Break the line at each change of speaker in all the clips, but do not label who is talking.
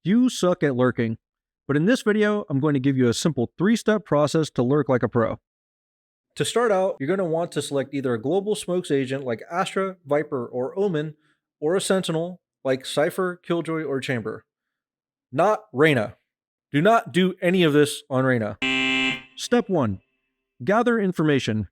You suck at lurking, but in this video, I'm going to give you a simple 3-step process to lurk like a pro. To start out, you're going to want to select either a global smokes agent like Astra, Viper, or Omen, or a sentinel like Cypher, Killjoy, or Chamber. Not Reyna. Do not do any of this on Reyna. Step 1. Gather information.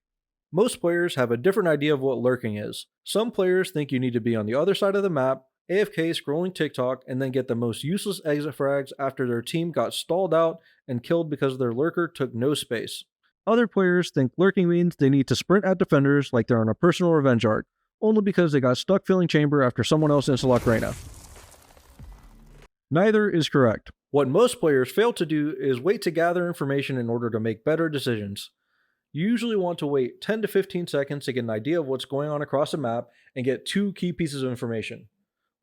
Most players have a different idea of what lurking is. Some players think you need to be on the other side of the map, AFK scrolling TikTok, and then get the most useless exit frags after their team got stalled out and killed because their lurker took no space. Other players think lurking means they need to sprint at defenders like they're on a personal revenge arc, only because they got stuck filling chamber after someone else insta-locked Reyna. Neither is correct. What most players fail to do is wait to gather information in order to make better decisions. You usually want to wait 10 to 15 seconds to get an idea of what's going on across the map and get 2 key pieces of information.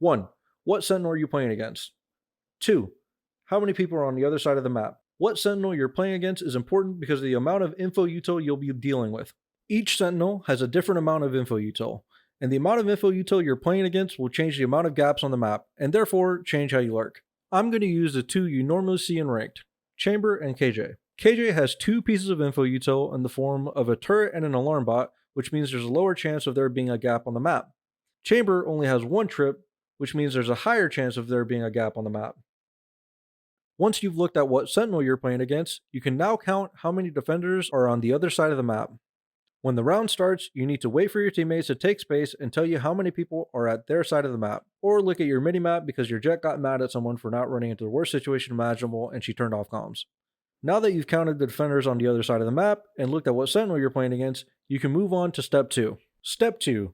1. What sentinel are you playing against? 2. How many people are on the other side of the map? What sentinel you're playing against is important because of the amount of info util you'll be dealing with. Each sentinel has a different amount of info util, and the amount of info util you're playing against will change the amount of gaps on the map, and therefore change how you lurk. I'm going to use the 2 you normally see in ranked, Chamber and KJ. KJ has 2 pieces of info util in the form of a turret and an alarm bot, which means there's a lower chance of there being a gap on the map. Chamber only has 1 trip, which means there's a higher chance of there being a gap on the map. Once you've looked at what sentinel you're playing against, you can now count how many defenders are on the other side of the map. When the round starts, you need to wait for your teammates to take space and tell you how many people are at their side of the map, or look at your minimap because your jet got mad at someone for not running into the worst situation imaginable and she turned off comms. Now that you've counted the defenders on the other side of the map and looked at what sentinel you're playing against, you can move on to step 2. Step 2.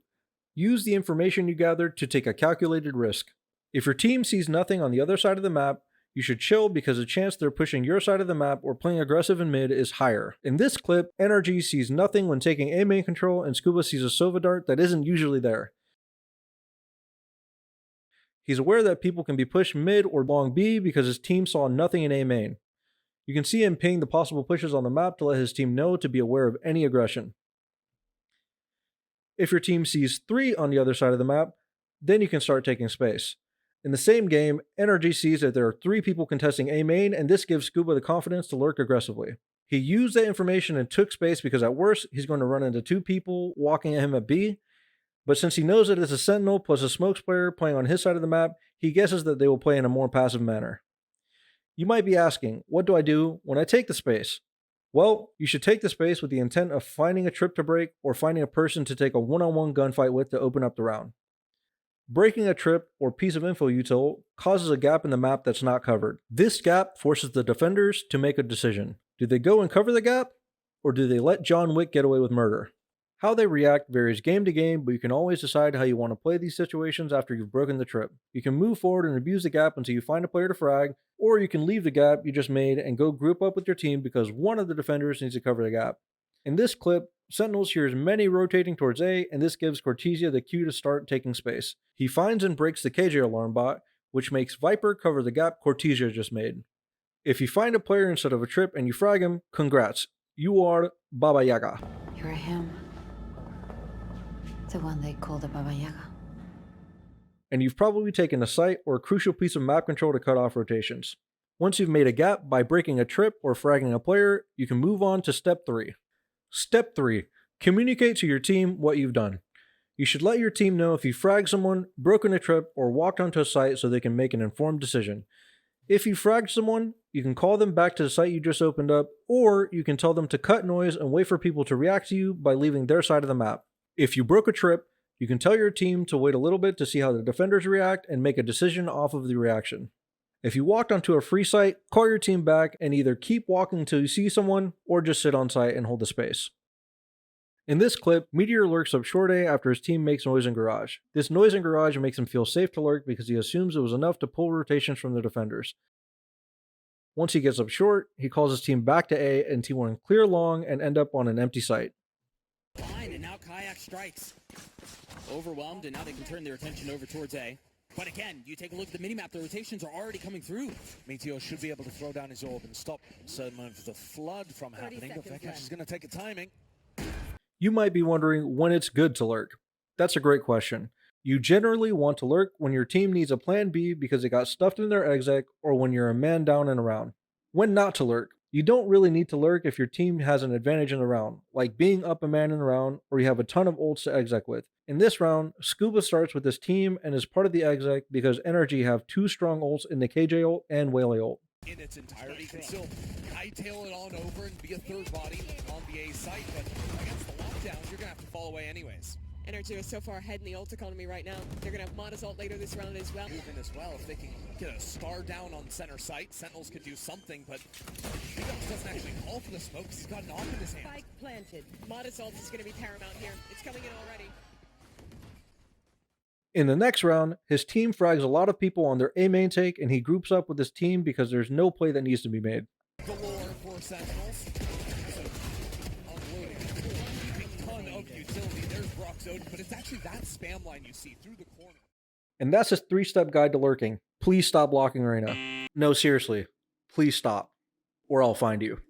Use the information you gathered to take a calculated risk. If your team sees nothing on the other side of the map, you should chill because the chance they're pushing your side of the map or playing aggressive in mid is higher. In this clip, NRG sees nothing when taking A main control and Skuba sees a Sova dart that isn't usually there. He's aware that people can be pushed mid or long B because his team saw nothing in A main. You can see him ping the possible pushes on the map to let his team know to be aware of any aggression. If your team sees 3 on the other side of the map, then you can start taking space. In the same game, NRG sees that there are 3 people contesting A main, and this gives Skuba the confidence to lurk aggressively. He used that information and took space because at worst, he's going to run into 2 people walking at him at B, but since he knows that it's a sentinel plus a smokes player playing on his side of the map, he guesses that they will play in a more passive manner. You might be asking, what do I do when I take the space? Well, you should take the space with the intent of finding a trip to break or finding a person to take a one-on-one gunfight with to open up the round. Breaking a trip or piece of info util causes a gap in the map that's not covered. This gap forces the defenders to make a decision. Do they go and cover the gap, or do they let John Wick get away with murder? How they react varies game to game, but you can always decide how you want to play these situations after you've broken the trip. You can move forward and abuse the gap until you find a player to frag, or you can leave the gap you just made and go group up with your team because one of the defenders needs to cover the gap. In this clip, Sentinels hears many rotating towards A, and this gives Cortezia the cue to start taking space. He finds and breaks the KJ alarm bot, which makes Viper cover the gap Cortezia just made. If you find a player instead of a trip and you frag him, congrats. You are Baba Yaga.
You're him. The one they call the Baba Yaga.
And you've probably taken a site or a crucial piece of map control to cut off rotations. Once you've made a gap by breaking a trip or fragging a player, you can move on to step 3. Step 3. Communicate to your team what you've done. You should let your team know if you fragged someone, broken a trip, or walked onto a site so they can make an informed decision. If you fragged someone, you can call them back to the site you just opened up, or you can tell them to cut noise and wait for people to react to you by leaving their side of the map. If you broke a trip, you can tell your team to wait a little bit to see how the defenders react and make a decision off of the reaction. If you walked onto a free site, call your team back and either keep walking until you see someone or just sit on site and hold the space. In this clip, Meteor lurks up short A after his team makes noise in garage. This noise in garage makes him feel safe to lurk because he assumes it was enough to pull rotations from the defenders. Once he gets up short, he calls his team back to A and T1 clear long and end up on an empty site.
Fine, and now Kayak strikes. Overwhelmed, and now they can turn their attention over towards A. But again, you take a look at the minimap, the rotations are already coming through.
Meteor should be able to throw down his orb and stop certain of the flood from happening, but Vekash is going to take a timing.
You might be wondering when it's good to lurk. That's a great question. You generally want to lurk when your team needs a plan B because it got stuffed in their exec or when you're a man down in a round. When not to lurk. You don't really need to lurk if your team has an advantage in the round, like being up a man in the round or you have a ton of ults to exec with. In this round, Skuba starts with his team and is part of the exec because Energy have 2 strong ults in the KJ ult and Whaley ult.
In its entirety, can still hightail it on over and be a third body on the A site, but against the lockdowns, you're gonna have to fall away anyways.
Energy is so far ahead in the ult economy right now. They're going to have Modest ult later this round as well.
Movement as well, if they can get a star down on center site, Sentinels could do something, but Jacobs doesn't actually call for the smoke because he's got an op in his hand.
Spike planted. Modest ult is going to be paramount here. It's coming in already.
In the next round, his team frags a lot of people on their A main take and he groups up with his team because there's no play that needs to be made.
Galore for Sentinels. So, unloading a ton of utility. There's Brock's Odin, but it's actually that spam line you see through the corner.
And that's his 3-step guide to lurking. Please stop blocking Reyna. No, seriously. Please stop. Or I'll find you.